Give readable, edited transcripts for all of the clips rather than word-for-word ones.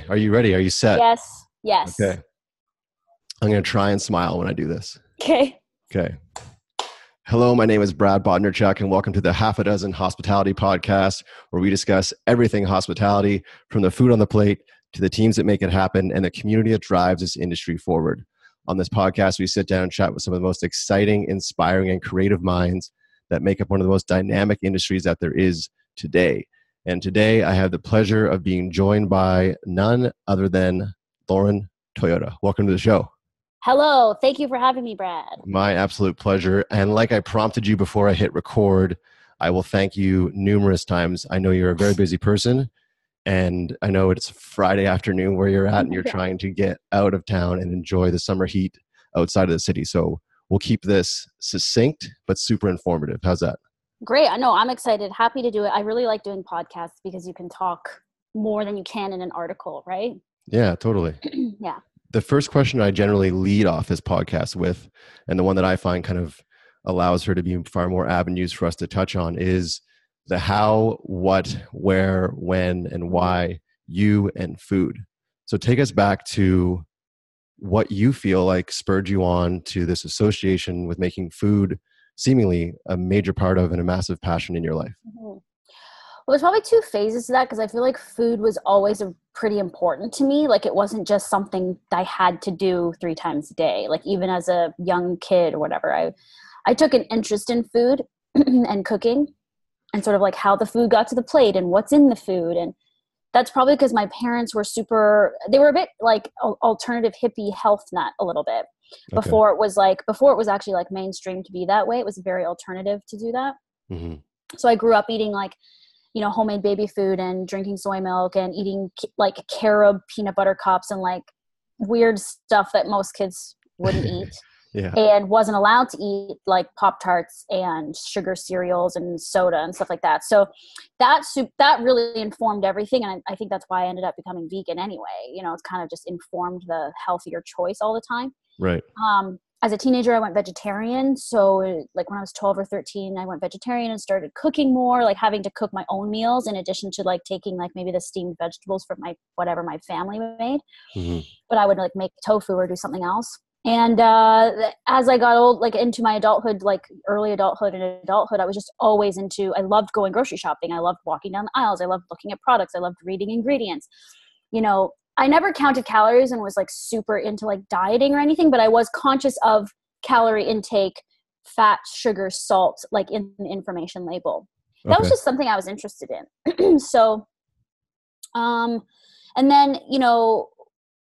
Are you ready? Are you set? Yes. Yes. Okay. I'm going to try and smile when I do this. Okay. Okay. Hello, my name is Brad Bodnerchuk, and welcome to the Half a Dozen Hospitality Podcast, where we discuss everything hospitality, from the food on the plate to the teams that make it happen and the community that drives this industry forward. On this podcast, we sit down and chat with some of the most exciting, inspiring, and creative minds that make up one of the most dynamic industries that there is today. And today, I have the pleasure of being joined by none other than Lauren Toyota. Welcome to the show. Hello. Thank you for having me, Brad. My absolute pleasure. And like I prompted you before I hit record, I will thank you numerous times. I know you're a very busy person, and I know it's Friday afternoon where you're at and you're trying to get out of town and enjoy the summer heat outside of the city. So we'll keep this succinct but super informative. How's that? Great. I know. I'm excited. Happy to do it. I really like doing podcasts because you can talk more than you can in an article, right? Yeah, totally. Yeah. The first question I generally lead off this podcast with, and the one that I find kind of allows her to be far more avenues for us to touch on, is the how, what, where, when, and why you and food. So take us back to what you feel like spurred you on to this association with making food seemingly a major part of and a massive passion in your life. Mm-hmm. Well, there's probably two phases to that because I feel like food was always pretty important to me. Like it wasn't just something I had to do 3 times a day. Like even as a young kid or whatever, I took an interest in food and cooking and sort of like how the food got to the plate and what's in the food. And that's probably because my parents were they were a bit like alternative hippie health nut a little bit before it was actually like mainstream to be that way. It was very alternative to do that. Mm-hmm. So I grew up eating like, homemade baby food and drinking soy milk and eating like carob peanut butter cups and like weird stuff that most kids wouldn't eat. Yeah. And wasn't allowed to eat like Pop-Tarts and sugar cereals and soda and stuff like that. So that really informed everything. And I think that's why I ended up becoming vegan anyway. It's kind of just informed the healthier choice all the time. Right. As a teenager, I went vegetarian. So like when I was 12 or 13, I went vegetarian and started cooking more, like having to cook my own meals in addition to like taking like maybe the steamed vegetables from whatever my family made. Mm-hmm. But I would like make tofu or do something else. And as I got old, like into my adulthood, like early adulthood and adulthood, I was just always I loved going grocery shopping. I loved walking down the aisles. I loved looking at products. I loved reading ingredients. I never counted calories and was like super into like dieting or anything, but I was conscious of calorie intake, fat, sugar, salt, like in the information label. That was just something I was interested in. So, and then,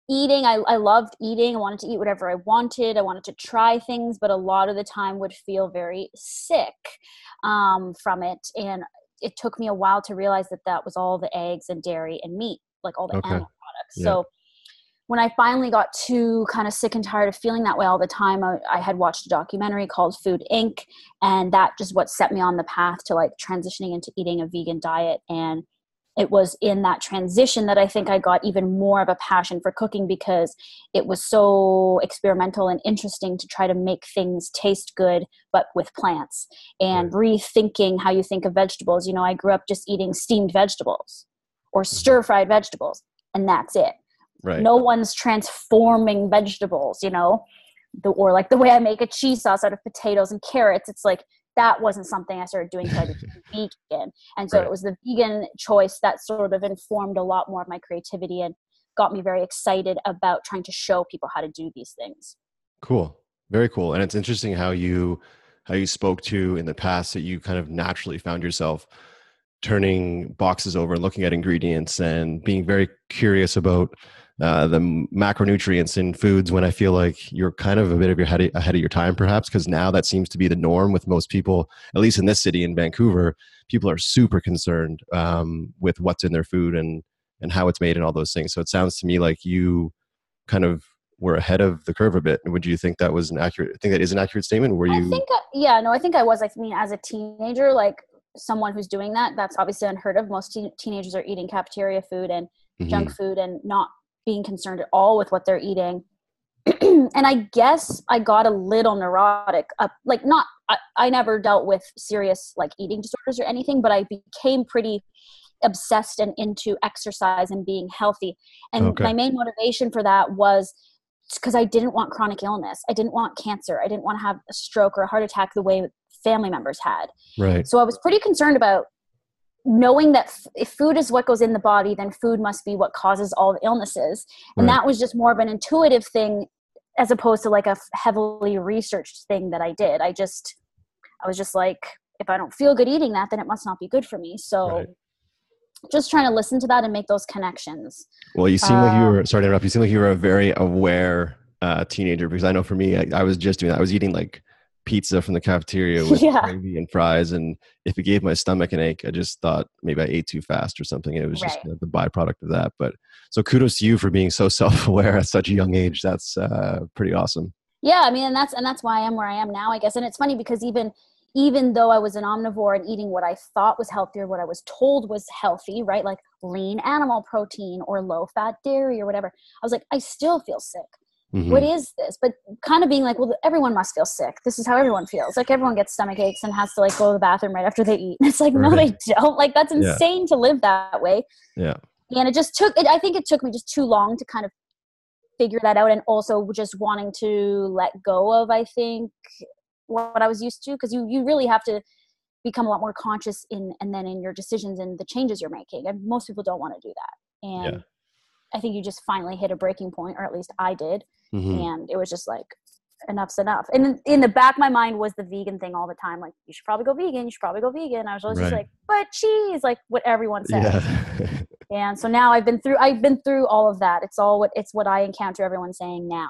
eating, I loved eating. I wanted to eat whatever I wanted. I wanted to try things, but a lot of the time would feel very sick from it. And it took me a while to realize that was all the eggs and dairy and meat, like all the animal products. Yeah. So when I finally got too kind of sick and tired of feeling that way all the time, I had watched a documentary called Food Inc. And that just what set me on the path to like transitioning into eating a vegan diet. And it was in that transition that I think I got even more of a passion for cooking because it was so experimental and interesting to try to make things taste good, but with plants and rethinking how you think of vegetables. I grew up just eating steamed vegetables or stir-fried vegetables, and that's it. Right. No one's transforming vegetables, or like the way I make a cheese sauce out of potatoes and carrots. It's like, that wasn't something I started doing until I became vegan. And so it was the vegan choice that sort of informed a lot more of my creativity and got me very excited about trying to show people how to do these things. Cool. Very cool. And it's interesting how you spoke to in the past that you kind of naturally found yourself turning boxes over, looking at ingredients and being very curious about the macronutrients in foods, when I feel like you're kind of a bit of ahead of your time, perhaps, because now that seems to be the norm with most people, at least in this city in Vancouver. People are super concerned with what's in their food and how it's made and all those things. So it sounds to me like you kind of were ahead of the curve a bit. Would you think that was an accurate? I think that is an accurate statement. I think I was. I mean, as a teenager, like someone who's doing that, that's obviously unheard of. Most teenagers are eating cafeteria food and junk food and not being concerned at all with what they're eating. And I guess I got a little neurotic. I never dealt with serious like eating disorders or anything, but I became pretty obsessed and into exercise and being healthy. And Okay. my main motivation for that was because I didn't want chronic illness. I didn't want cancer. I didn't want to have a stroke or a heart attack the way family members had. Right. So I was pretty concerned about knowing that if food is what goes in the body, then food must be what causes all the illnesses. And Right. that was just more of an intuitive thing as opposed to like a heavily researched thing that I did. I was just like, if I don't feel good eating that, then it must not be good for me. Right. So just trying to listen to that and make those connections. Well, you seem like you Uh, were, sorry to interrupt, you seem like you were a very aware teenager, because I know for me, I was just doing that. I was eating like pizza from the cafeteria with yeah, gravy and fries. And if it gave my stomach an ache, I just thought maybe I ate too fast or something. It was just right. the byproduct of that. But so kudos to you for being so self-aware at such a young age. That's pretty awesome. Yeah, I mean, and that's why I am where I am now, I guess. And it's funny because even though I was an omnivore and eating what I thought was healthy or what I was told was healthy, right? Like lean animal protein or low fat dairy or whatever. I was like, I still feel sick. What Hmm. is this? But kind of being like, well, everyone must feel sick. This is how everyone feels. Like everyone gets stomach aches and has to like go to the bathroom right after they eat. And it's like, no, Right. they don't. Like that's Yeah. insane to live that way. Yeah. And it just took it. I think it took me just too long to kind of figure that out, and also just wanting to let go of, I think, what I was used to, because you really have to become a lot more conscious and then in your decisions and the changes you're making, and most people don't want to do that. Yeah. And I think you just finally hit a breaking point, or at least I did, Hmm. and it was just like, enough's enough. And in the back of my mind was the vegan thing all the time, like, you should probably go vegan, you should probably go vegan. I was always just Right. like, but cheese, like what everyone Yeah. says. And so now I've been through all of that. It's what I encounter everyone saying now.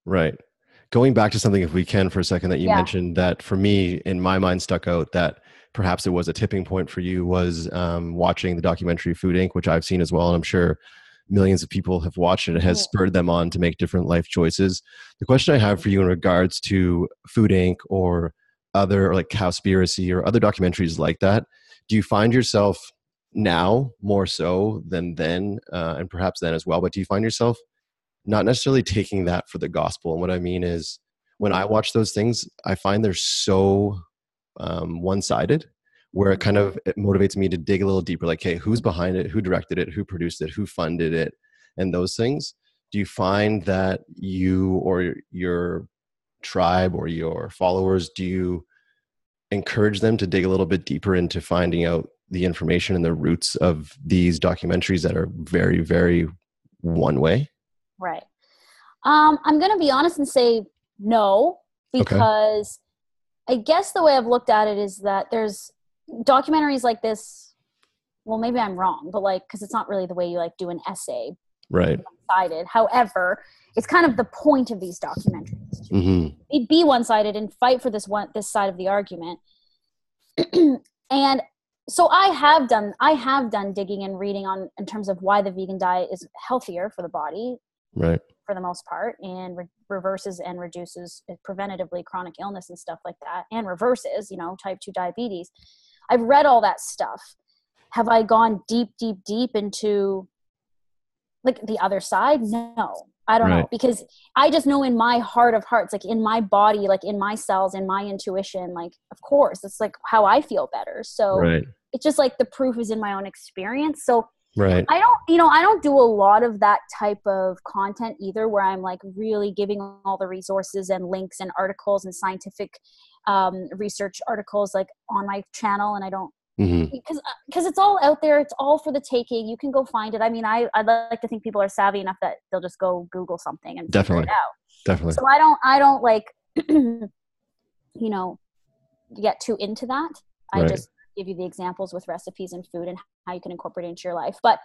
Right. Going back to something, if we can, for a second, that you Yeah. mentioned that for me, in my mind, stuck out that perhaps it was a tipping point for you was watching the documentary Food Inc., which I've seen as well. And I'm sure millions of people have watched it. It has Mhm. spurred them on to make different life choices. The question I have for you in regards to Food Inc. or other, or like Cowspiracy or other documentaries like that, do you find yourself now more so than then, and perhaps then as well, but do you find yourself not necessarily taking that for the gospel? And what I mean is, when I Mhm. watch those things, I find they're so one-sided, where it kind Mhm. of, it motivates me to dig a little deeper. Like, hey, who's behind it? Who directed it? Who produced it? Who funded it? And those things. Do you find that you or your tribe or your followers, do you encourage them to dig a little bit deeper into finding out the information and the roots of these documentaries that are very, very one way? Right. I'm going to be honest and say no, Okay. because I guess the way I've looked at it is that there's documentaries like this. Well, maybe I'm wrong, but like, because it's not really the way you like do an essay, Right. one-sided. However, it's kind of the point of these documentaries to Hmm. be one-sided and fight for this side of the argument. And so I have done digging and reading on in terms of why the vegan diet is healthier for the body Right. for the most part, and reverses and reduces preventatively chronic illness and stuff like that, and reverses, type 2 diabetes. I've read all that stuff. Have I gone deep, deep, deep into like the other side? No, I don't Right. know, because I just know in my heart of hearts, like in my body, like in my cells, in my intuition, like of course it's like how I feel better. So Right. it's just like the proof is in my own experience. So Right. I don't do a lot of that type of content either, where I'm like really giving all the resources and links and articles and scientific research articles like on my channel. And I don't, Hmm. because it's all out there. It's all for the taking. You can go find it. I mean, I'd like to think people are savvy enough that they'll just go Google something and figure it Definitely. out. Definitely. So I don't like, you know, get too into that. I Right. just give you the examples with recipes and food and how you can incorporate it into your life. But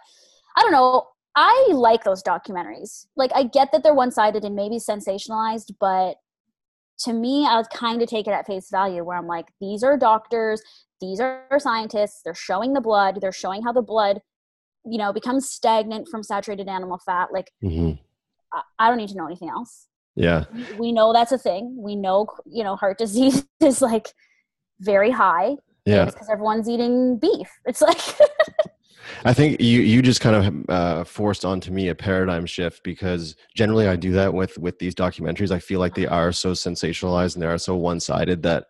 I don't know. I like those documentaries. Like, I get that they're one-sided and maybe sensationalized, but to me, I would kind of take it at face value, where I'm like, these are doctors, these are scientists, they're showing the blood, they're showing how the blood, becomes stagnant from saturated animal fat. Like, Hmm. I don't need to know anything else. Yeah. We know that's a thing. We know, heart disease is like very high, and Yeah. it's because everyone's eating beef. It's like, I think you just kind of forced onto me a paradigm shift, because generally I do that with these documentaries. I feel like they are so sensationalized and they are so one sided that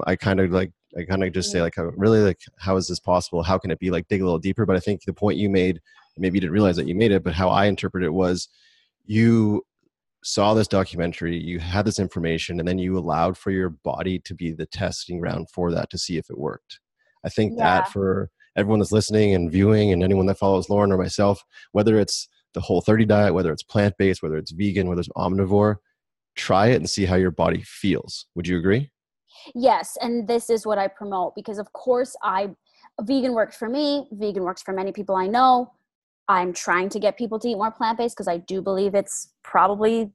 I kind of like I kind of just say like, really, like, how is this possible? How can it be? Like, dig a little deeper. But I think the point you made, maybe you didn't realize that you made it, but how I interpret it was, you saw this documentary, you had this information, and then you allowed for your body to be the testing ground for that to see if it worked. I think that Yeah. for everyone that's listening and viewing, and anyone that follows Lauren or myself, whether it's the Whole30 diet, whether it's plant-based, whether it's vegan, whether it's omnivore, try it and see how your body feels. Would you agree? Yes, and this is what I promote because, of course, vegan worked for me. Vegan works for many people I know. I'm trying to get people to eat more plant-based because I do believe it's probably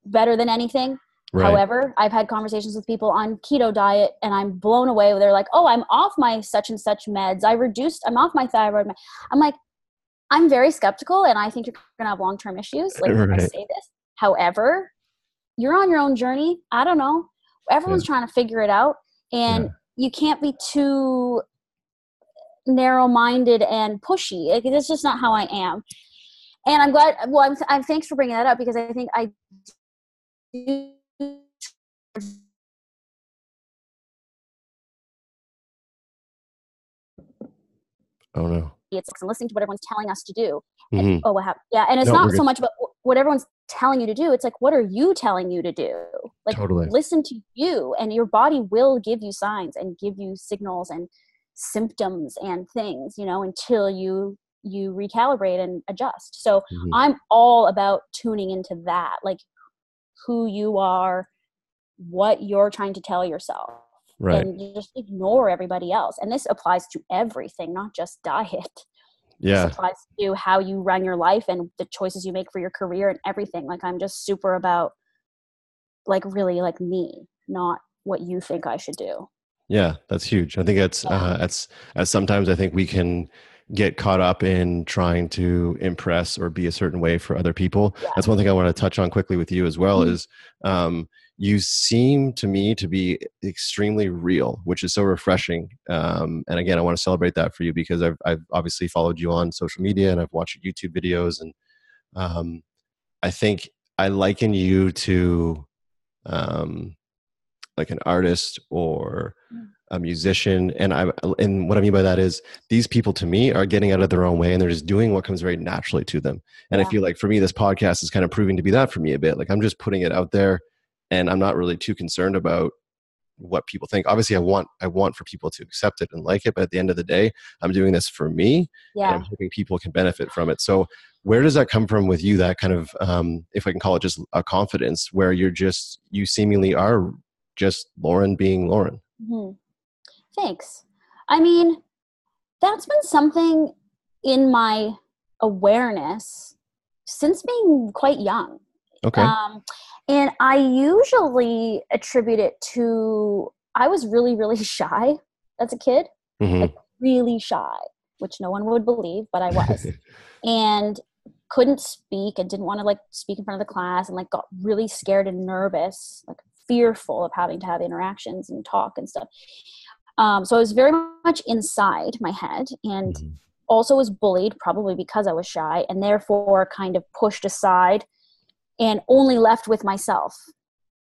better than anything. Right. However, I've had conversations with people on keto diet and I'm blown away. They're like, oh, I'm off my such and such meds. I'm off my thyroid. I'm like, I'm very skeptical and I think you're going to have long-term issues. Like I Right. say this. However, you're on your own journey. I don't know. Yeah. Everyone's trying to figure it out Yeah. and you can't be too narrow-minded and pushy. Like, it's just not how I am. And I'm glad, well, I'm thanks for bringing that up because I think I do Oh no. it's listening to what everyone's telling us to do. Hmm. Oh, what happened? Yeah, and it's No, we're not so good. much about what everyone's telling you to do. It's like, what are you telling you to do? Like, Totally. listen to you, and your body will give you signs and give you signals and symptoms and things, until you recalibrate and adjust. So Hmm. I'm all about tuning into that, like who you are, what you're trying to tell yourself, Right. and just ignore everybody else. And this applies to everything, not just diet. This Yeah. applies to how you run your life and the choices you make for your career and everything. Like, I'm just super about, like, really, like, me, not what you think I should do. Yeah, that's huge. I think Yeah. that's as sometimes I think we can get caught up in trying to impress or be a certain way for other people. Yeah. That's one thing I want to touch on quickly with you as well Mhm. is, you seem to me to be extremely real, which is so refreshing. And again, I want to celebrate that for you because I've obviously followed you on social media and I've watched your YouTube videos, and um, I think I liken you to um, like an artist or a musician. And what I mean by that is, these people to me are getting out of their own way and they're just doing what comes very naturally to them. And I Yeah. feel like for me, this podcast is kind of proving to be that for me a bit. Like, I'm just putting it out there and I'm not really too concerned about what people think. Obviously I want for people to accept it and like it, but at the end of the day, I'm doing this for me and I'm Yeah. hoping people can benefit from it. So where does that come from with you, that kind of, if I can call it just a confidence, where you seemingly are just Lauren being Lauren? Hmm. Thanks. I mean, that's been something in my awareness since being quite young. Okay. Um, and I usually attribute it to, I was really, really shy as a kid, like Hmm. really shy, which no one would believe, but I was. And couldn't speak and didn't want to like speak in front of the class and like got really scared and nervous, like fearful of having to have interactions and talk and stuff. So I was very much inside my head and Hmm. also was bullied probably because I was shy and therefore kind of pushed aside and only left with myself.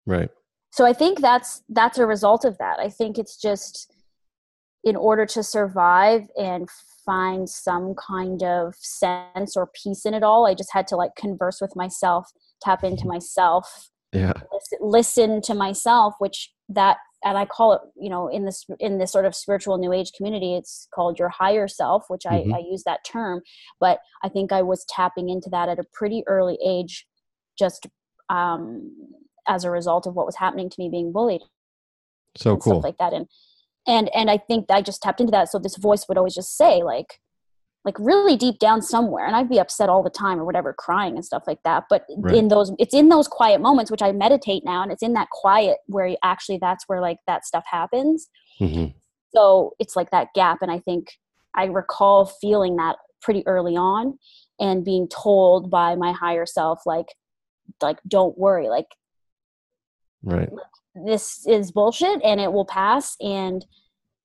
Right. So I think that's a result of that. I think it's just in order to survive and find some kind of sense or peace in it all, I just had to like converse with myself, tap into myself, Yeah. listen to myself, which that, and I call it, in this sort of spiritual new age community, it's called your higher self, which Hmm. I use that term. But I think I was tapping into that at a pretty early age, just um, as a result of what was happening to me being bullied So and stuff cool. like that. And I think I just tapped into that. So this voice would always just say like really deep down somewhere, and I'd be upset all the time or whatever, crying and stuff like that. But Right. it's in those quiet moments, which I meditate now, and it's in that quiet where that's where like that stuff happens. Hmm. So it's like that gap. And I think I recall feeling that pretty early on and being told by my higher self, like, don't worry, like Right. this is bullshit and it will pass. And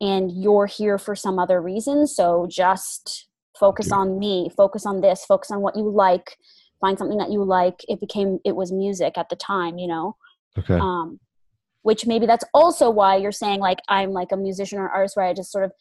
you're here for some other reason. So just focus Dude. on me, focus on this, focus on what you like, find something that you like. It was music at the time, Okay. Um, which maybe that's also why you're saying like I'm like a musician or artist, where I just sort of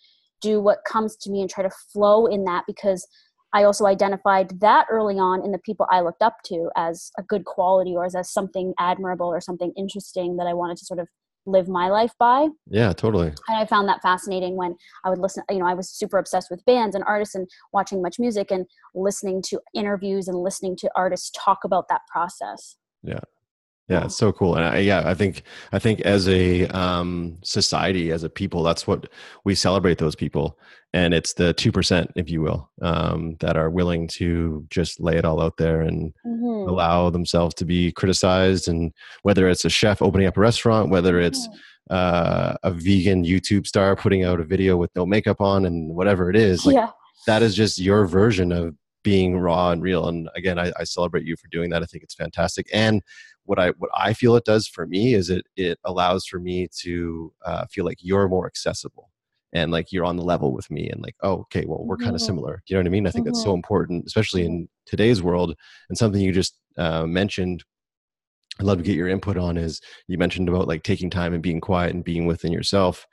do what comes to me and try to flow in that, because I also identified that early on in the people I looked up to as a good quality, or as something admirable or something interesting that I wanted to sort of live my life by. Yeah, totally. And I found that fascinating when I would listen, I was super obsessed with bands and artists and watching much music and listening to interviews and listening to artists talk about that process. Yeah. Yeah, Yeah. it's so cool. And I think as a society, as a people, that's what we celebrate, those people. And it's the 2%, if you will, that are willing to just lay it all out there and Mm-hmm. allow themselves to be criticized. And whether it's a chef opening up a restaurant, whether it's Mm-hmm. a vegan YouTube star putting out a video with no makeup on, and whatever it is, like, Yeah. that is just your version of being raw and real. And again, I celebrate you for doing that. I think it's fantastic. And what I feel it does for me is it allows for me to feel like you're more accessible, and like you're on the level with me, and like, oh, okay, well, we're kind of Mm-hmm. similar. Do you know what I mean? I think that's so Mm-hmm. important, especially Mm-hmm. in today's world. And something you just mentioned, I'd love to get your input on, is you mentioned about like taking time and being quiet and being within yourself,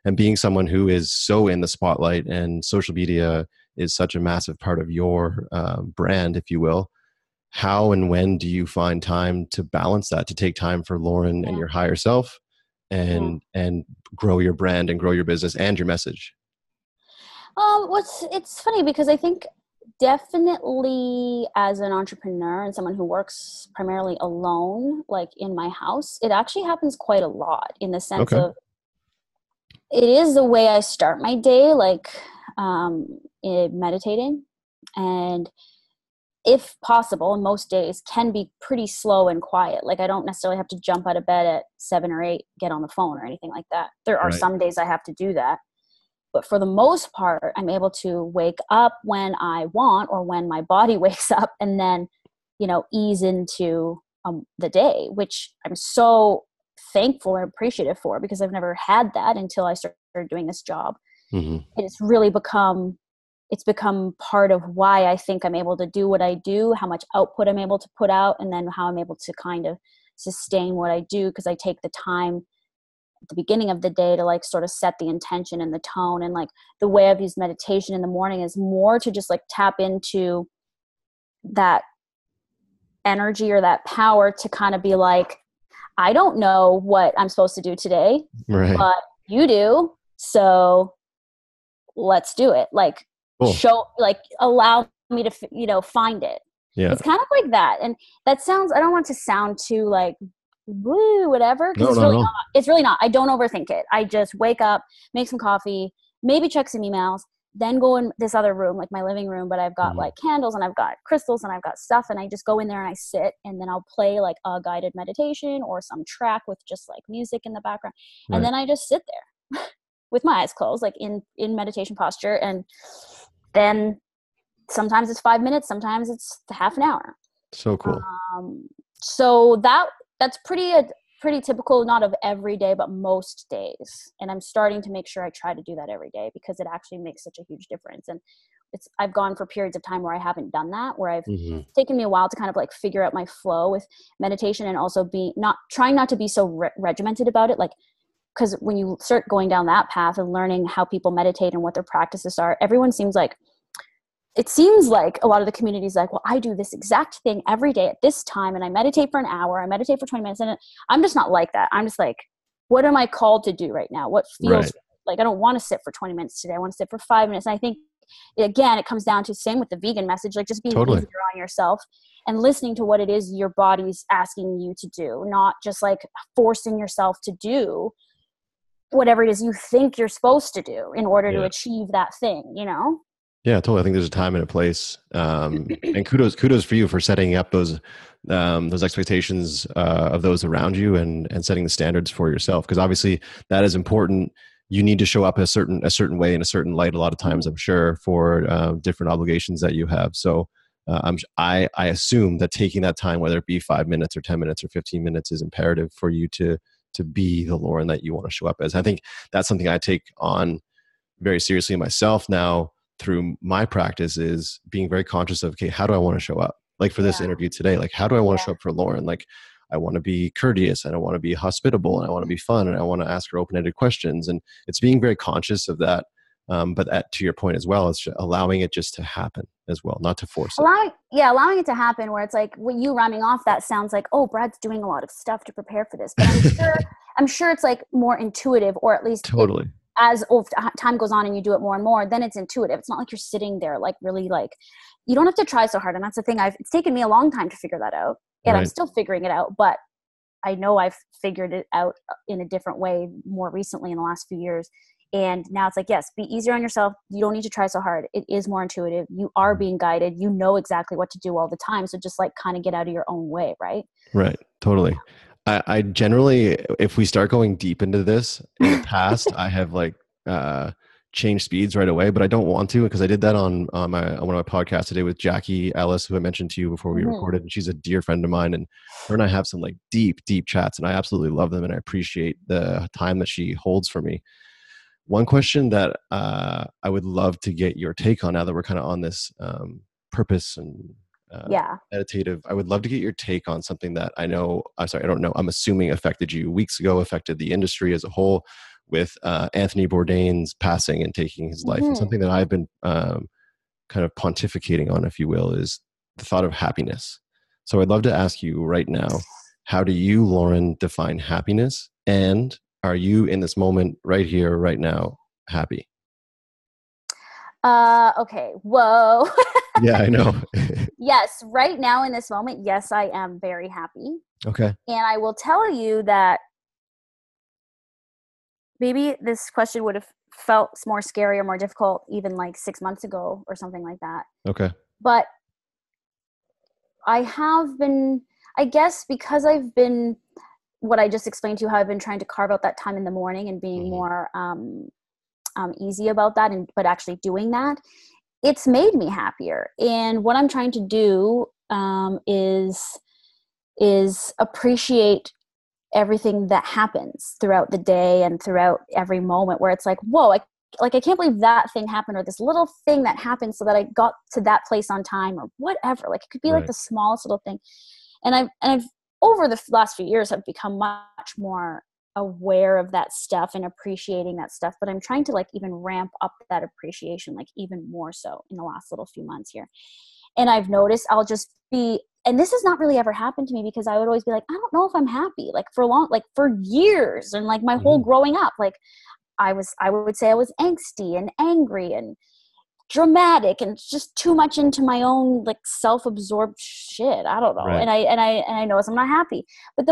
and being someone who is so in the spotlight, and social media is such a massive part of your brand, if you will. How and when do you find time to balance that, to take time for Lauren and Yeah. your higher self, Yeah. and grow your brand and grow your business and your message? What's it's funny because I think definitely as an entrepreneur and someone who works primarily alone, like in my house, it actually happens quite a lot, in the sense Okay. of it is the way I start my day, like meditating, and if possible, and most days can be pretty slow and quiet. Like I don't necessarily have to jump out of bed at 7 or 8, get on the phone or anything like that. There are Right. some days I have to do that. But for the most part, I'm able to wake up when I want, or when my body wakes up, and then, ease into the day, which I'm so thankful and appreciative for, because I've never had that until I started doing this job. Hmm. And it's become part of why I think I'm able to do what I do, how much output I'm able to put out, and then how I'm able to kind of sustain what I do, because I take the time at the beginning of the day to like sort of set the intention and the tone. And like the way I've used meditation in the morning is more to just like tap into that energy or that power to kind of be like, I don't know what I'm supposed to do today, Right. but you do. So let's do it. Like Cool. show, like allow me to, find it. Yeah. It's kind of like that. And that sounds, I don't want to sound too like woo, whatever, because No, it's not at really all. not. It's really not. I don't overthink it. I just wake up, make some coffee, maybe check some emails, then go in this other room, like my living room, but I've got Hmm. like candles and I've got crystals and I've got stuff, and I just go in there and I sit, and then I'll play like a guided meditation or some track with just like music in the background. And Right. then I just sit there with my eyes closed, like in meditation posture. And then sometimes it's 5 minutes, sometimes it's half an hour. So cool. So that's pretty typical, not of every day, but most days. And I'm starting to make sure I try to do that every day, because it actually makes such a huge difference. And I've gone for periods of time where I haven't done that, where I've Hmm. taken me a while to kind of like figure out my flow with meditation, and also be not trying not to be so regimented about it. Like, because when you start going down that path and learning how people meditate and what their practices are, it seems like a lot of the community is like, well, I do this exact thing every day at this time, and I meditate for an hour, I meditate for 20 minutes. And I'm just not like that. I'm just like, what am I called to do right now? What feels Right. like, I don't want to sit for 20 minutes today. I want to sit for 5 minutes. And I think, again, it comes down to same with the vegan message, like just being Totally. easier on yourself and listening to what it is your body's asking you to do, not just like forcing yourself to do whatever it is you think you're supposed to do in order to Yeah. achieve that thing. Yeah, totally. I think there's a time and a place. And kudos for you for setting up those expectations of those around you, and setting the standards for yourself. Because obviously that is important. You need to show up a certain way, in a certain light, a lot of times, I'm sure, for different obligations that you have. So I assume that taking that time, whether it be 5 minutes or 10 minutes or 15 minutes, is imperative for you to be the Lauren that you want to show up as. I think that's something I take on very seriously myself now through my practice, is being very conscious of, okay, how do I want to show up? Like for this Yeah. interview today, like how do I want to Yeah. show up for Lauren? Like I want to be courteous and I want to be hospitable and I want to be fun and I want to ask her open-ended questions. And it's being very conscious of that. To your point as well, it's allowing it just to happen as well, not to force it. Allowing it to happen, where it's like, when you rhyming off that sounds like, oh, Brad's doing a lot of stuff to prepare for this, but I'm sure it's like more intuitive, or at least Totally. as time goes on and you do it more and more, then it's intuitive. It's not like you're sitting there like really like, you don't have to try so hard. And that's the thing, it's taken me a long time to figure that out, and I'm still figuring it out, but I know I've figured it out in a different way more recently in the last few years. And now it's like, yes, be easier on yourself. You don't need to try so hard. It is more intuitive. You are being guided. You know exactly what to do all the time. So just like kind of get out of your own way, right? Right. Totally. I generally, if we start going deep into this, in the past, I have like changed speeds right away, but I don't want to, because I did that on one of my podcasts today with Jackie Ellis, who I mentioned to you before we recorded. And she's a dear friend of mine, and her and I have some like deep chats, and I absolutely love them, and I appreciate the time that she holds for me. One question that I would love to get your take on, now that we're kind of on this purpose and meditative, I would love to get your take on something that I don't know, I'm assuming affected you weeks ago, affected the industry as a whole, with Anthony Bourdain's passing and taking his life. And something that I've been kind of pontificating on, if you will, is the thought of happiness. So I'd love to ask you right now, how do you, Lauren, define happiness? And are you in this moment right here, right now, happy? Okay. Whoa. Yeah, I know. Yes. Right now in this moment, yes, I am very happy. Okay. And I will tell you that maybe this question would have felt more scary or more difficult even like 6 months ago or something like that. Okay. But I have been, I guess, because I've been, what I just explained to you, how I've been trying to carve out that time in the morning and being more easy about that, but actually doing that, it's made me happier. And what I'm trying to do is appreciate everything that happens throughout the day and throughout every moment, where it's like, whoa, I can't believe that thing happened, or this little thing that happened so that I got to that place on time, or whatever. Like, it could be like the smallest little thing. And I've over the last few years, I've become much more aware of that stuff and appreciating that stuff. But I'm trying to like even ramp up that appreciation, like even more so in the last little few months here. And I've noticed I'll just be, and this has not really ever happened to me, because I would always be like, I don't know if I'm happy, like for years, and like my whole growing up, like I would say I was angsty and angry and dramatic and just too much into my own like self-absorbed shit. I don't know. Right. And I know I'm not happy. But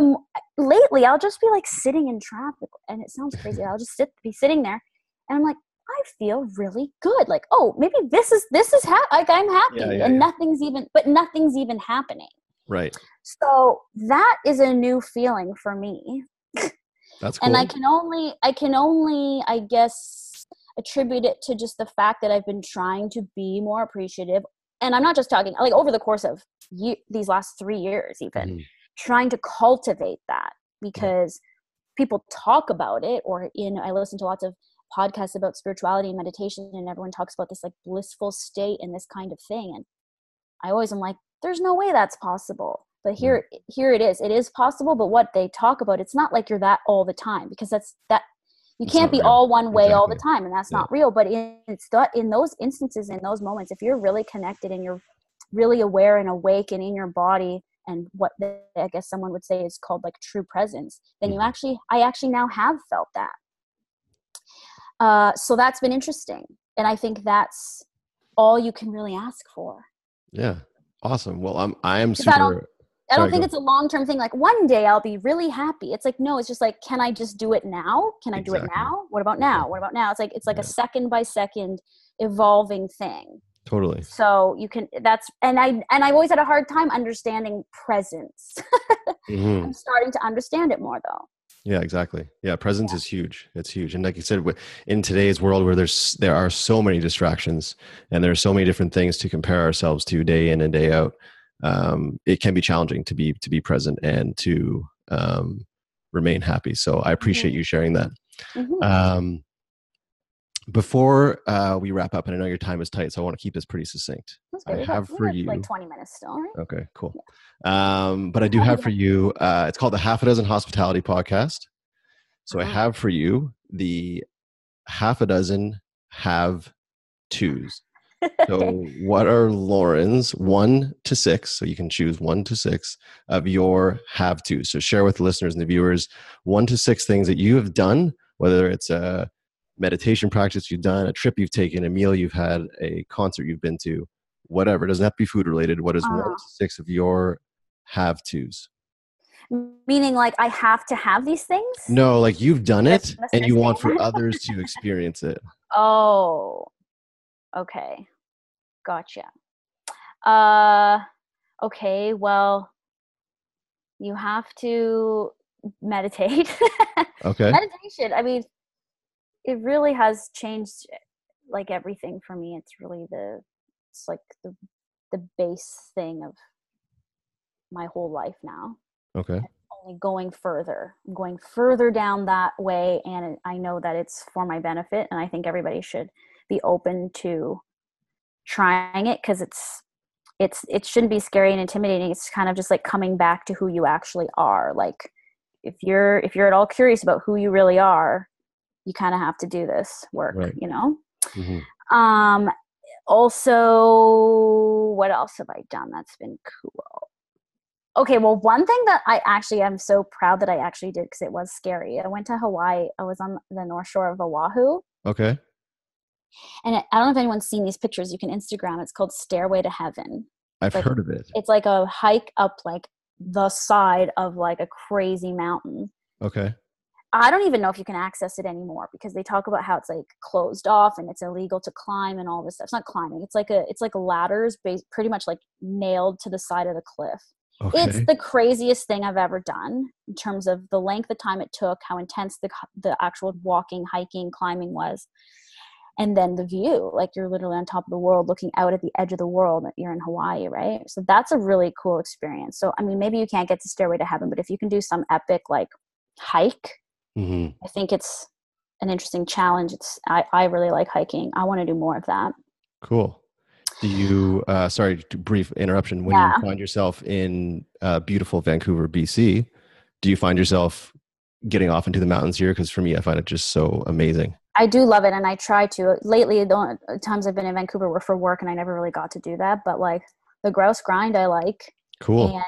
lately I'll just be like sitting in traffic, and it sounds crazy. I'll just be sitting there, and I'm like, I feel really good. Like, oh, maybe this is like I'm happy, and nothing's even happening. Right. So that is a new feeling for me. That's cool. And I can only, I guess, attribute it to just the fact that I've been trying to be more appreciative. And I'm not just talking like over the course of these last 3 years, even trying to cultivate that, because people talk about it, or I listen to lots of podcasts about spirituality and meditation, and everyone talks about this like blissful state and this kind of thing. And I always am like, there's no way that's possible. But here it is. It is possible, but what they talk about, it's not like you're that all the time, because you can't be all one way all the time, and that's not real. But in those instances, in those moments, if you're really connected and you're really aware and awake and in your body, and what I guess someone would say is called like true presence, then I actually now have felt that. So that's been interesting. And I think that's all you can really ask for. Yeah. Awesome. Well, I am super... I don't think it's a long-term thing. Like one day I'll be really happy. It's like, no, it's just like, can I just do it now? Can I do it now? What about now? What about now? It's like a second by second evolving thing. Totally. So you can, and I've always had a hard time understanding presence. I'm starting to understand it more though. Yeah, exactly. Yeah. Presence is huge. It's huge. And like you said, in today's world where there are so many distractions and there are so many different things to compare ourselves to day in and day out, it can be challenging to be present and to remain happy. So I appreciate you sharing that. Before we wrap up, and I know your time is tight, so I want to keep this pretty succinct. That's I good. have We for got like you. 20 minutes still, right? Okay, cool. Yeah. But I do have for you. It's called the Half a Dozen Hospitality Podcast. So I Ah. have for you the half a dozen have tos. Okay. So, what are Lauren's 1 to 6? So, you can choose 1 to 6 of your have to. So, share with the listeners and the viewers 1 to 6 things that you have done, whether it's a meditation practice you've done, a trip you've taken, a meal you've had, a concert you've been to, whatever. It doesn't have to be food related. What is one Uh, to six of your have tos? Meaning like I have to have these things? No, like you've done Like it I'm a and you want for sustainer? others to experience it. Oh, okay. Gotcha. Uh, okay. Well, you have to meditate. Okay. Meditation. I mean, it really has changed like everything for me. It's like the base thing of my whole life now. Okay. Only going further. I'm going further down that way, and I know that it's for my benefit, and I think everybody should be open to trying it because it shouldn't be scary and intimidating. It's kind of just like coming back to who you actually are. Like if you're at all curious about who you really are, you kind of have to do this work, Right. you know? Hmm. Um, Also, what else have I done that's been cool? Okay, well, one thing that I actually am so proud that I actually did because it was scary. I went to Hawaii. I was on the North Shore of Oahu. Okay. And I don't know if anyone's seen these pictures. You can Instagram. It's called Stairway to Heaven. I've Like heard of it. it's like a hike up like the side of like a crazy mountain. Okay. I don't even know if you can access it anymore because they talk about how it's like closed off and it's illegal to climb and all this stuff. It's not climbing. It's like ladders pretty much like nailed to the side of the cliff. It's Okay. the craziest thing I've ever done in terms of the length of time it took, how intense the actual walking, hiking, climbing was. And then the view, like you're literally on top of the world looking out at the edge of the world. You're in Hawaii, right? So that's a really cool experience. So I mean, maybe you can't get to Stairway to Heaven, but if you can do some epic like hike, Hmm. I think it's an interesting challenge. I really like hiking. I want to do more of that. Cool. Do you, sorry, brief interruption. When you Yeah, find yourself in beautiful Vancouver, BC, do you find yourself getting off into the mountains here? Because for me, I find it just so amazing. I do love it, and I try to. Lately, the only times I've been in Vancouver were for work, and I never really got to do that. But like the grouse grind, I like, Cool. and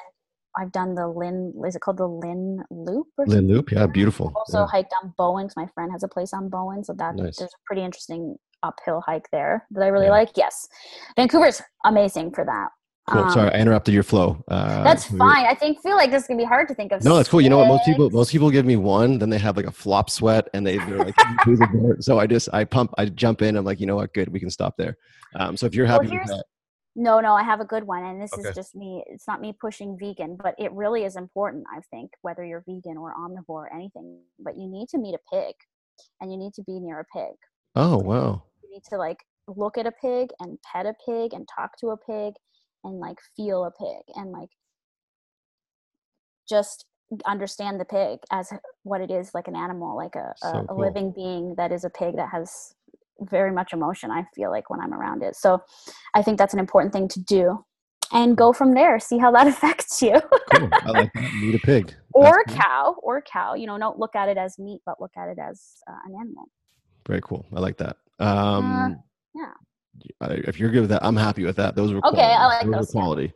I've done the Lynn. Is it called the Lynn Loop or Lynn something? Loop. Yeah. Beautiful. Also Yeah. hiked on Bowen because my friend has a place on Bowen, so that Nice. there's a pretty interesting uphill hike there that I really Yeah. like. Yes, Vancouver's amazing for that. Cool. Sorry, I interrupted your flow. That's So you're, fine. I feel like this is gonna be hard to think of no, that's cool. You know what? Most people six. give me one, then they have like a flop sweat, and they're like, "Who's a bear?" So I jump in. I'm like, you know what? Good, we can stop there. So if you're Well, happy with here's that, no, I have a good one, and this is okay. just me. It's not me pushing vegan, but it really is important. I think whether you're vegan or omnivore or anything, but you need to meet a pig, and you need to be near a pig. Oh wow. You need to like look at a pig and pet a pig and talk to a pig and like feel a pig and like just understand the pig as what it is, like an animal, like So a cool. living being that is a pig that has very much emotion. I feel like when I'm around it. So I think that's an important thing to do and Cool. go from there, see how that affects you. Cool. I like that. Meet a pig. That's Or a cool. cow, don't look at it as meat, but look at it as an animal. Very cool. I like that. Yeah. If you're good with that, I'm happy with that. Those were Okay, I quality. like Those were those. Yeah. quality.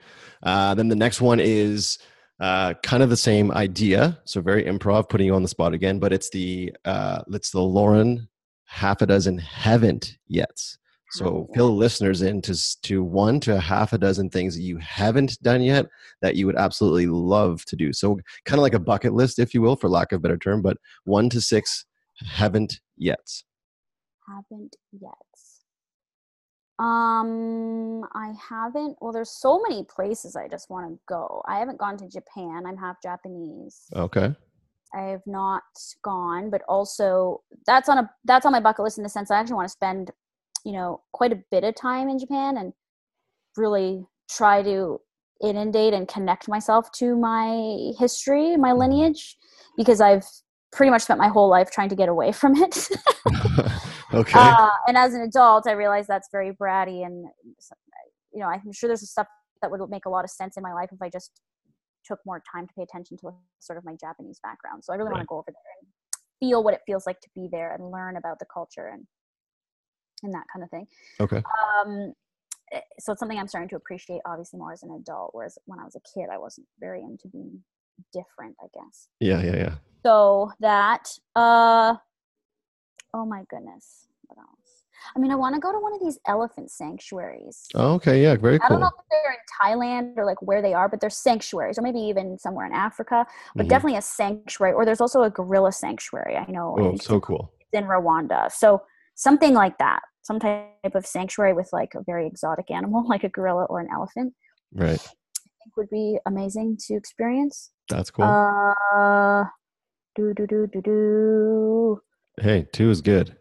Then the next one is kind of the same idea. So very improv, putting you on the spot again, but it's the Lauren half a dozen haven't yet. So fill the listeners in to 1 to 6 things that you haven't done yet that you would absolutely love to do. So kind of like a bucket list, if you will, for lack of a better term, but 1 to 6 haven't yet. Haven't yet. I haven't. Well, there's so many places I just want to go. I haven't gone to Japan. I'm half Japanese. Okay. I have not gone, but also that's on my bucket list in the sense I actually want to spend, quite a bit of time in Japan and really try to inundate and connect myself to my history, my lineage, because I've pretty much spent my whole life trying to get away from it. Okay. And as an adult, I realized that's very bratty, and I'm sure there's stuff that would make a lot of sense in my life if I just took more time to pay attention to sort of my Japanese background. So I really want Right. to go over there and feel what it feels like to be there and learn about the culture and that kind of thing. Okay. Um, so it's something I'm starting to appreciate obviously more as an adult, whereas when I was a kid, I wasn't very into being different, I guess. Yeah, yeah, yeah. So that, oh my goodness, what else? I mean, I want to go to one of these elephant sanctuaries. Oh, okay, yeah, very I don't know cool. if they're in Thailand or like where they are, but they're sanctuaries, or maybe even somewhere in Africa, but Hmm. definitely a sanctuary. Or there's also a gorilla sanctuary. I know, I Oh, think so cool. it's in Rwanda. So something like that, some type of sanctuary with like a very exotic animal, like a gorilla or an elephant, Right. I think would be amazing to experience. That's cool. Uh, do do do do do. Hey, two is good.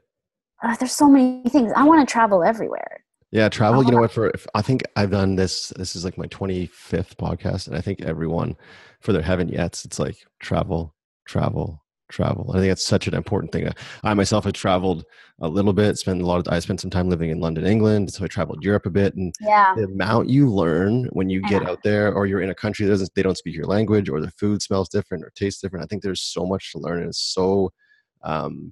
There's so many things. I want to travel everywhere. Yeah, I travel. You want know what? I think I've done this. This is like my 25th podcast, and I think everyone, for their haven't yet, it's like travel, travel, travel. I think it's such an important thing. I myself have traveled a little bit. I spent some time living in London, England, so I traveled Europe a bit, and yeah, the amount you learn when you I know. get out there, or you're in a country that they don't speak your language, or the food smells different or tastes different. I think there's so much to learn, and it's so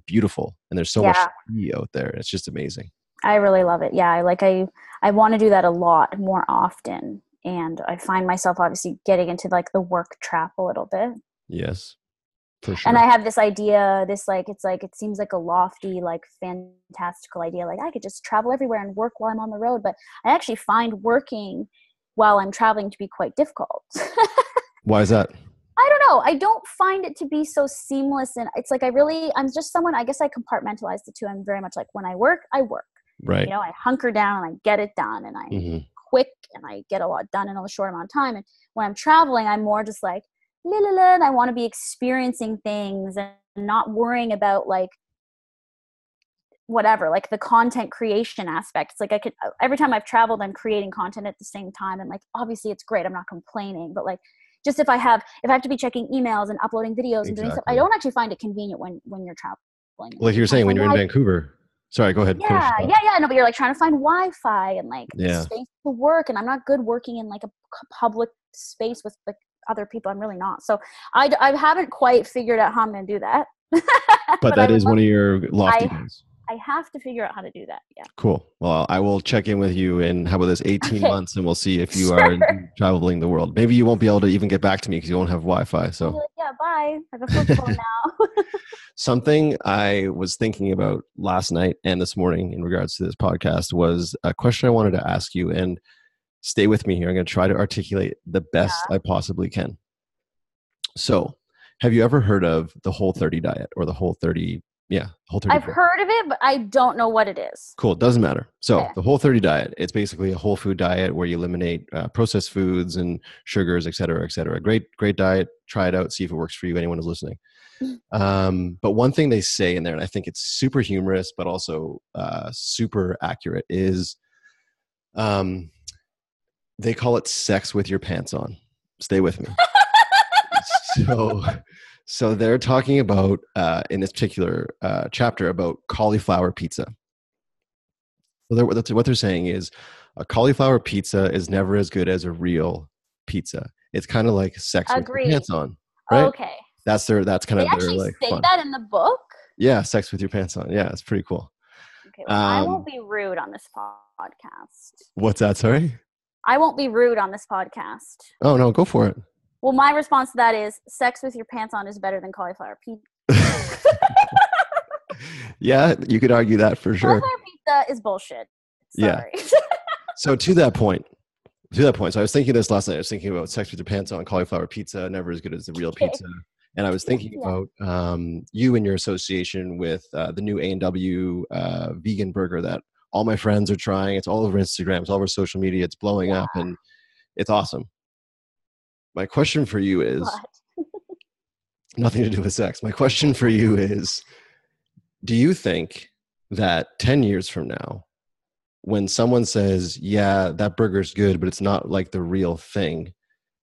beautiful, and there's so much Yeah, to see out there. It's just amazing. I really love it. Yeah, I want to do that a lot more often, and I find myself obviously getting into like the work trap a little bit. Yes, for And sure. I have this idea, this like it seems like a lofty, like fantastical idea. Like I could just travel everywhere and work while I'm on the road, but I actually find working while I'm traveling to be quite difficult. Why is that? I don't know. I don't find it to be so seamless, and it's like I'm just someone. I guess I compartmentalize the two. I'm very much like when I work, I work. Right. I hunker down and I get it done, and I'm Hmm. quick and I get a lot done in a short amount of time. And when I'm traveling, I'm more just like la la la, and I want to be experiencing things and not worrying about like whatever, like the content creation aspect. It's like I could every time I've traveled, I'm creating content at the same time, and like obviously it's great. I'm not complaining, but like just if I have to be checking emails and uploading videos and doing stuff, I Exactly. don't actually find it convenient when you're traveling and Like like you you're were trying to saying, when find you're in why. Vancouver. Sorry, go ahead. Finish Yeah, the thought. yeah, yeah. No, but you're like trying to find Wi-Fi and like Yeah. space to work, and I'm not good working in like a public space with like other people. I'm really not. So I haven't quite figured out how I'm going to do that, But but I that would is love. one of your lofty I goals. I have to figure out how to do that. Yeah. Cool. Well, I will check in with you in how about this 18 Okay. months and we'll see if you are Sure. indeed traveling the world. Maybe you won't be able to even get back to me because you won't have Wi-Fi. I'll be So like, yeah, bye. I have a flip phone now. something I was thinking about last night and this morning in regards to this podcast was a question I wanted to ask you, and stay with me here. I'm going to try to articulate the best Yeah. I possibly can. So, have you ever heard of the Whole 30 diet or the Whole 30? Yeah, Whole 30 I've diet. heard of it, but I don't know what it is. Cool. It doesn't matter. So, Okay. the Whole 30 diet, it's basically a whole food diet where you eliminate processed foods and sugars, et cetera, et cetera. Great, great diet. Try it out. See if it works for you. Anyone who's listening. But one thing they say in there, and I think it's super humorous, but also super accurate, is um, they call it sex with your pants on. Stay with me. So, so they're talking about in this particular chapter about cauliflower pizza. So what they're saying is a cauliflower pizza is never as good as a real pizza. It's kind of like sex with your Agreed. pants on, right? Okay. That's kind They of their actually like say fun. that in the book. Yeah, sex with your pants on. Yeah, it's pretty cool. Okay, well, I won't Um, be rude on this podcast. what's that? Sorry. I won't be rude on this podcast. Oh no, go for it. Well, my response to that is sex with your pants on is better than cauliflower pizza. Yeah, you could argue that for sure. Cauliflower pizza is bullshit. Yeah. Sorry. So to that point, so I was thinking this last night. I was thinking about sex with your pants on, cauliflower pizza, never as good as the real Okay. pizza. And I was thinking Yeah. about you and your association with the new A&W vegan burger that all my friends are trying. It's all over Instagram. It's all over social media. It's blowing Yeah. up, and it's awesome. My question for you is But nothing to do with sex. My question for you is, do you think that 10 years from now, when someone says, yeah, that burger's good, but it's not like the real thing,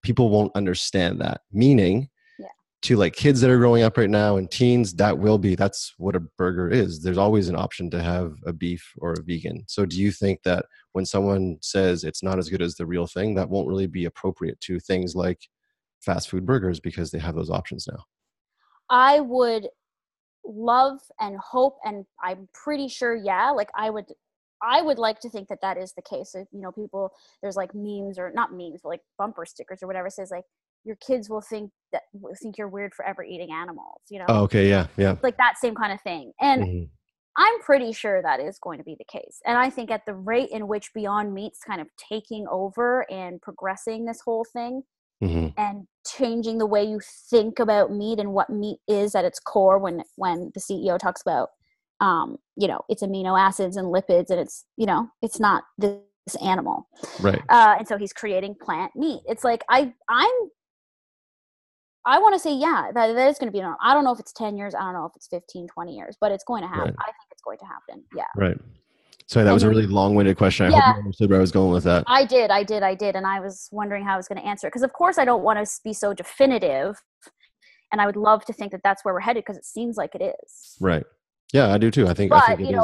people won't understand that? Meaning, yeah. to like kids that are growing up right now and teens, that's what a burger is. There's always an option to have a beef or a vegan. So do you think that when someone says it's not as good as the real thing, that won't really be appropriate to things like fast food burgers because they have those options now? I would love and hope, and I'm pretty sure, yeah, like I would like to think that that is the case. So, people, there's like memes, or not memes, but like bumper stickers or whatever, says like your kids will think you're weird for ever eating animals, Oh, okay. Yeah. Yeah. like that same kind of thing. And Hmm. I'm pretty sure that is going to be the case. And I think at the rate in which Beyond Meat's kind of taking over and progressing this whole thing Hmm. and changing the way you think about meat and what meat is at its core, when the CEO talks about it's amino acids and lipids, and it's not this animal. Right. And so he's creating plant meat. It's like I want to say, yeah, that is going to be. I don't know if it's 10 years. I don't know if it's 15, 20 years, but it's going to happen. Right. I think it's going to happen. Yeah. Right. Sorry, that And was a then, really long-winded question. I hope yeah, you understood where I was going with that. I did. And I was wondering how I was going to answer it. Because, of course, I don't want to be so definitive. And I would love to think that that's where we're headed, because it seems like it is. Right. Yeah, I do too. I think But, it is.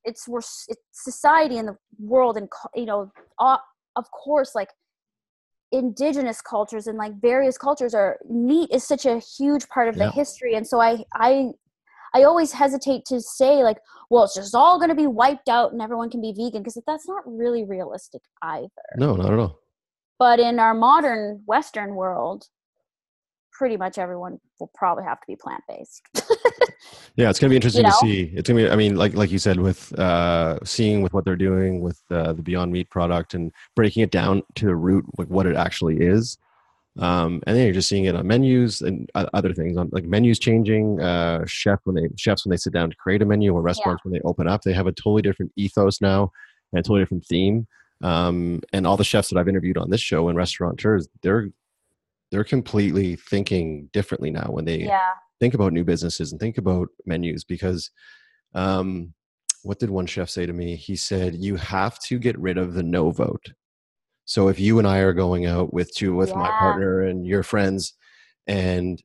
it's society and the world, and, of course, like, indigenous cultures and like various cultures, are meat is such a huge part of the Yeah. history. And so I always hesitate to say like, well, it's just all going to be wiped out and everyone can be vegan, because that's not really realistic either. No, not at all. But in our modern Western world, pretty much everyone will probably have to be plant-based. Yeah, it's going to be you interesting to know see. It's going to be, I mean, like you said, with seeing with what they're doing with the Beyond Meat product and breaking it down to the root, like what it actually is. And then you're just seeing it on menus and other things, on like menus changing. Chefs when they sit down to create a menu, or Yeah. restaurants when they open up, they have a totally different ethos now and a totally different theme. And all the chefs that I've interviewed on this show and restaurateurs, they're completely thinking differently now when they Yeah. think about new businesses and think about menus. Because um, what did one chef say to me? He said, "You have to get rid of the no vote." So if you and I are going out with my Yeah. partner and your friends, and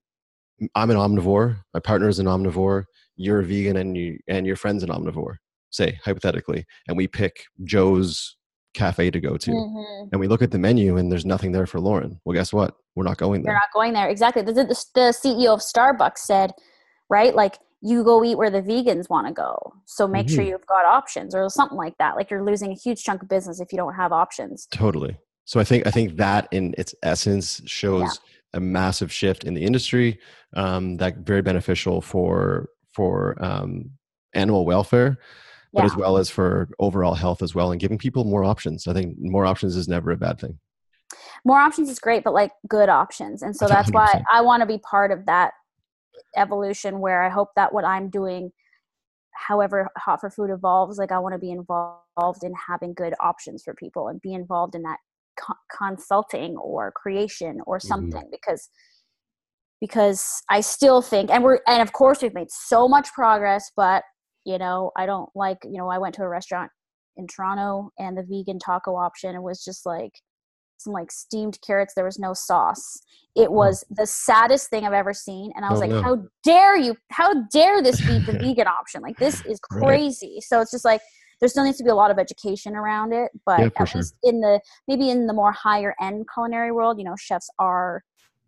I'm an omnivore, my partner is an omnivore, you're a vegan, and your friend's an omnivore, say hypothetically, and we pick Joe's cafe to go to, Hmm. and we look at the menu and there's nothing there for Lauren. Well, guess what? We're not going You're there. not going there. Exactly. The CEO of Starbucks said, right? Like, you go eat where the vegans want to go. So make sure Hmm. you've got options, or something like that. Like, you're losing a huge chunk of business if you don't have options. Totally. So I think that in its essence Yeah. shows a massive shift in the industry, that very beneficial for animal welfare, but as Yeah. well as for overall health as well, and giving people more options. I think more options is never a bad thing. More options is great, but like good options. And so that's why 100%. I want to be part of that evolution, where I hope that what I'm doing, however Hot for Food evolves, like, I want to be involved in having good options for people and be involved in that consulting or creation or Mhm. something, because I still think, and of course we've made so much progress, but I don't like, I went to a restaurant in Toronto, and the vegan taco option, it was just like some like steamed carrots. There was no sauce. It Oh, was the saddest thing I've ever seen. And I was oh like, no. how dare you? How dare this be the vegan option? Like, this is Right. crazy. So it's just like, there still needs to be a lot of education around it, Yeah, but for at sure. least maybe in the more higher end culinary world, chefs are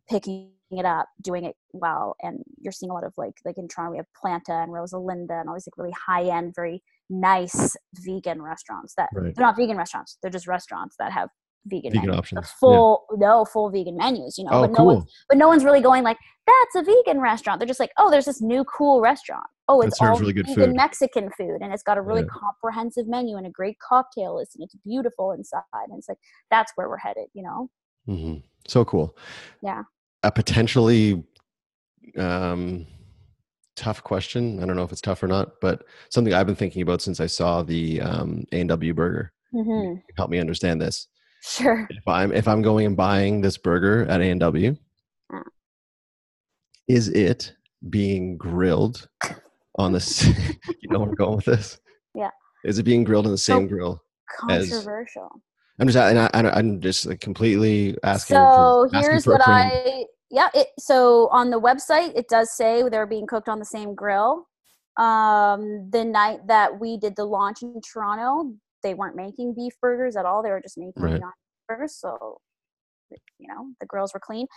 picking it up, doing it well. And you're seeing a lot of like in Toronto, we have Planta and Rosalinda and all these like really high end, very nice vegan restaurants that Right. they're not vegan restaurants. They're just restaurants that have vegan Vegan menus, the options. Yeah. full vegan menus, Oh, but cool. no one's really going like, that's a vegan restaurant. They're just like, oh, there's this new cool restaurant. Oh, it's That serves all really good vegan food. Mexican food, and it's got a really Yeah. comprehensive menu and a great cocktail list, and it's beautiful inside. And it's like, that's where we're headed. Hmm. So cool. Yeah. A potentially um, tough question. I don't know if it's tough or not, but something I've been thinking about since I saw the A&W burger. Maybe Hmm. you can help me understand this. Sure. If I'm going and buying this burger at A&W, Uh, is it being grilled on the you know where I'm going with this? yeah. Is it being grilled on the same So grill as controversial. I'm just like completely asking So asking here's for a what friend. Yeah. So on the website, it does say they're being cooked on the same grill. The night that we did the launch in Toronto, they weren't making beef burgers at all. They were just making Right. Beyond burgers. So, the grills were clean.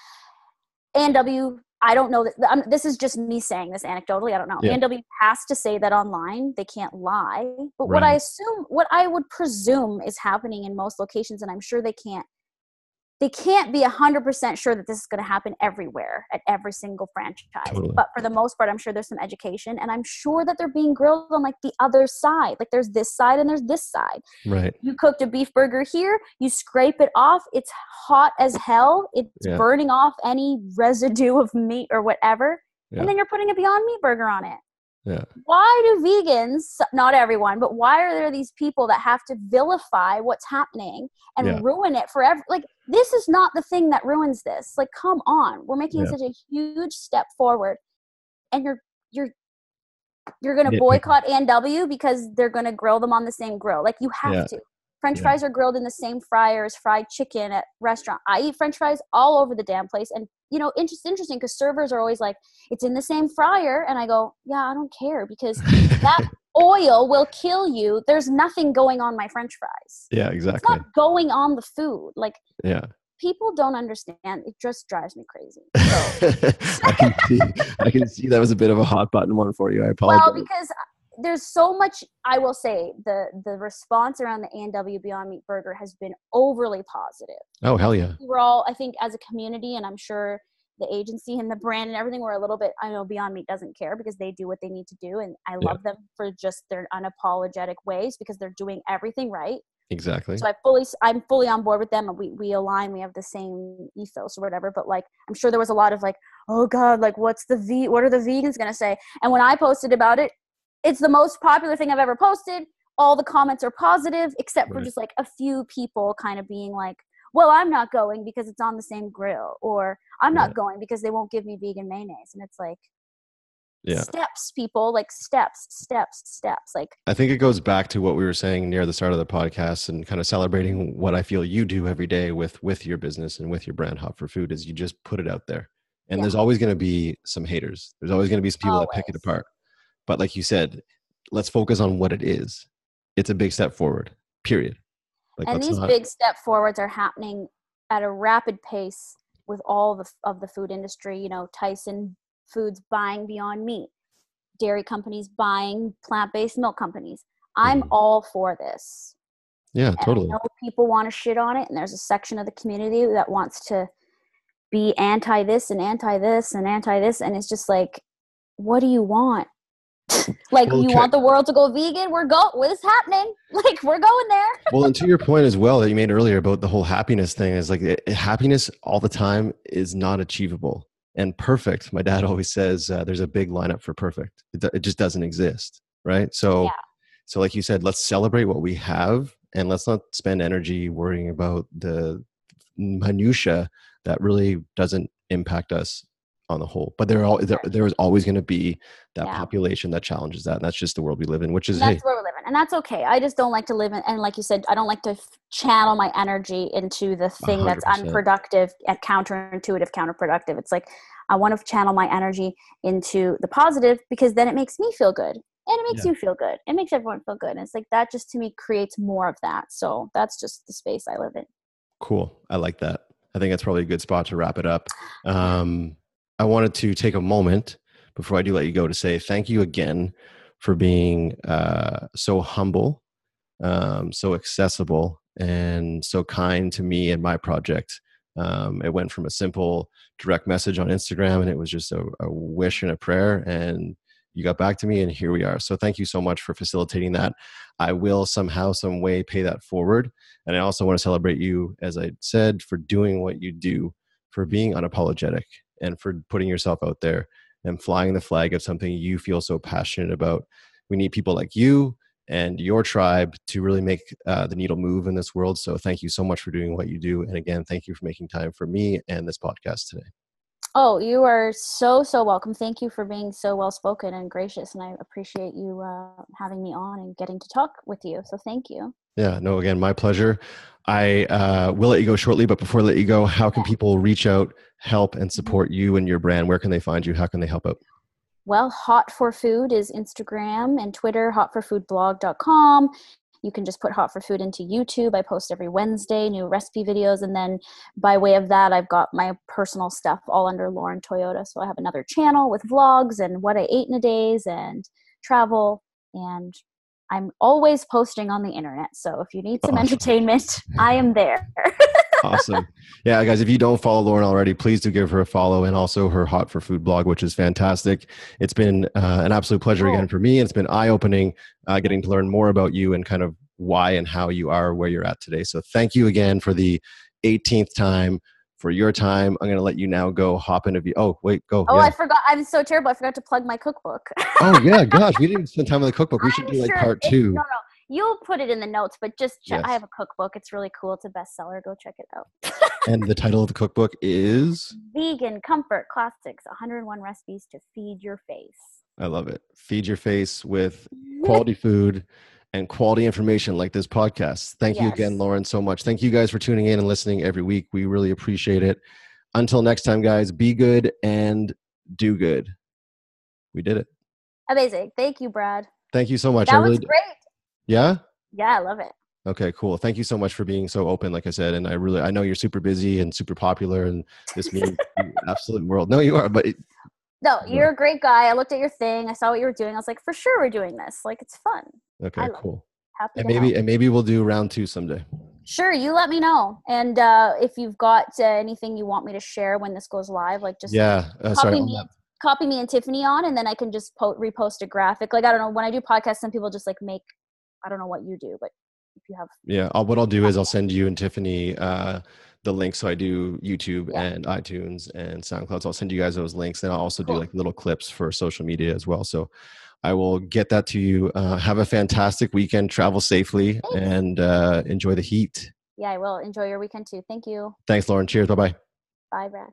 A&W, I don't know that this is just me saying this anecdotally. I don't know. Yeah. A&W has to say that online. They can't lie. But Right. what I would presume is happening in most locations, and I'm sure they can't be 100% sure that this is going to happen everywhere at every single franchise. Totally. But for the most part, I'm sure there's some education, and I'm sure that they're being grilled on like the other side. Like there's this side and there's this side. Right. You cooked a beef burger here, you scrape it off, it's hot as hell, it's Yeah. burning off any residue of meat or whatever, Yeah. and then you're putting a Beyond Meat burger on it. Yeah. Why do vegans, not everyone, but why are there these people that have to vilify what's happening Yeah. and ruin it forever? Like, this is not the thing that ruins this. Like, come on. We're making Yeah. such a huge step forward, and you're going to Nitpicking. boycott A&W because they're going to grill them on the same grill. Like, you have Yeah. to. French Yeah. fries are grilled in the same fryer as fried chicken at restaurant. I eat French fries all over the damn place. And, it's interesting because servers are always like, it's in the same fryer. And I go, yeah, I don't care because that oil will kill you. There's nothing going on my French fries. Yeah, It's exactly. not going on the food. Like, Yeah. people don't understand. It just drives me crazy. So, I can see that was a bit of a hot button one for you. I well, apologize. because there's so much, I will say, the response around the A&W Beyond Meat Burger has been overly positive. Oh, I hell think yeah. we're all, I think as a community, and I'm sure the agency and the brand and everything, we're a little bit, I know Beyond Meat doesn't care because they do what they need to do. And I Yeah, love them for just their unapologetic ways because they're doing everything right. exactly. So I'm fully on board with them, and we align. We have the same ethos or whatever. But like, I'm sure there was a lot of like, oh God, like what are the vegans gonna say? And when I posted about it, it's the most popular thing I've ever posted. All the comments are positive, except for Right. just like a few people kind of being like, well, I'm not going because it's on the same grill, or I'm Yeah. not going because they won't give me vegan mayonnaise. And it's like, Yeah. steps, people, like steps. Like, I think it goes back to what we were saying near the start of the podcast and kind of celebrating what I feel you do every day with your business and with your brand Hot for Food is you just put it out there. And yeah, there's always going to be some haters. There's always going to be some people that pick it always. apart. But like you said, let's focus on what it is. It's a big step forward. Period. Like And let's these not. big step forwards are happening at a rapid pace with all of the food industry. Tyson Foods buying Beyond Meat, dairy companies buying plant-based milk companies. I'm Mhm. all for this. Yeah, And I totally. know people want to shit on it, and there's a section of the community that wants to be anti this and anti this and anti this, and it's just like, what do you want? Like, Well, you okay. want the world to go vegan? What's happening? Like, we're going there. Well, and to your point as well that you made earlier about the whole happiness thing is like happiness all the time is not achievable and perfect. My dad always says there's a big lineup for perfect. It just doesn't exist, right? So, Yeah, so like you said, let's celebrate what we have and let's not spend energy worrying about the minutia that really doesn't impact us on the whole. But there is always going to be that yeah. population that challenges that, and that's just the world we live in. Which is And that's hey, where we're living, and that's okay. I just don't like to live in, and like you said, I don't like to channel my energy into the thing that's 100%. unproductive and counterintuitive, counterproductive. It's like, I want to channel my energy into the positive because then it makes me feel good, and it makes Yeah, you feel good. It makes everyone feel good, and it's like that just to me creates more of that. So that's just the space I live in. cool. I like that. I think that's probably a good spot to wrap it up. Yeah. Um, I wanted to take a moment before I do let you go to say thank you again for being so humble, so accessible, and so kind to me and my project. It went from a simple direct message on Instagram, and it was just a wish and a prayer, and you got back to me, and here we are. So thank you so much for facilitating that. I will somehow, some way pay that forward. And I also want to celebrate you, as I said, for doing what you do, for being unapologetic, and for putting yourself out there and flying the flag of something you feel so passionate about. We need people like you and your tribe to really make the needle move in this world. So thank you so much for doing what you do. And again, thank you for making time for me and this podcast today. Oh, you are so welcome. Thank you for being so well spoken and gracious, and I appreciate you having me on and getting to talk with you. So thank you. Yeah, no, again, my pleasure. I will let you go shortly, but before I let you go, how can people reach out, help, and Mhm. support you and your brand? Where can they find you? How can they help out? Well, Hot for Food is Instagram and Twitter, hotforfoodblog.com. You can just put Hot for Food into YouTube. I post every Wednesday new recipe videos. And then by way of that, I've got my personal stuff all under Lauren Toyota. So I have another channel with vlogs and what I ate in a days and travel. And I'm always posting on the internet. So if you need some Awesome. entertainment, I am there. Awesome. Yeah, guys, if you don't follow Lauren already, please do give her a follow and also her Hot for Food blog, which is fantastic. It's been an absolute pleasure again Oh, for me. It's been eye opening getting thank to you. learn more about you and kind of why and how you are where you're at today. So thank you again for the 18th time for your time. I'm going to let you now go hop into Oh, wait, go. Oh, Yeah. I forgot. I'm so terrible. I forgot to plug my cookbook. Oh, yeah. Gosh, we didn't even spend time on the cookbook. We should I'm do like sure part it's no, two. no. You'll put it in the notes, but just check. I Yes. have a cookbook. It's really cool. It's a bestseller. Go check it out. And the title of the cookbook is? Vegan Comfort Classics: 101 Recipes to Feed Your Face. I love it. Feed your face with quality food and quality information like this podcast. Thank you again, Yes. Lauren, so much. Thank you guys for tuning in and listening every week. We really appreciate it. Until next time, guys, be good and do good. We did it. Amazing. Thank you, Brad. Thank you so much. I That really, was great. yeah. Yeah, I love it. Okay, cool. Thank you so much for being so open, like I said. And I know you're super busy and super popular, and this means the absolute world. No, you are, but No, you you're are. a great guy. I looked at your thing. I saw what you were doing. I was like, for sure, we're doing this. Like, it's fun. I Okay, love it. cool. Happy And to help. maybe we'll do round two someday. Sure, you let me know. And if you've got anything you want me to share when this goes live, like just Yeah. Sorry copy on me that. and copy me and Tiffany on, and then I can just repost a graphic. Like I don't know, when I do podcasts, some people just like make, I don't know what you do, but if you have, Yeah, what I'll do is copy I'll that. send you and Tiffany the links. So I do YouTube Yeah, and iTunes and SoundCloud. So I'll send you guys those links. And I'll also do cool. like little clips for social media as well. So I will get that to you. Have a fantastic weekend. Travel safely Thanks. and enjoy the heat. Yeah, I will. Enjoy your weekend too. Thank you. Thanks, Lauren. Cheers. Bye bye. Bye, Brad.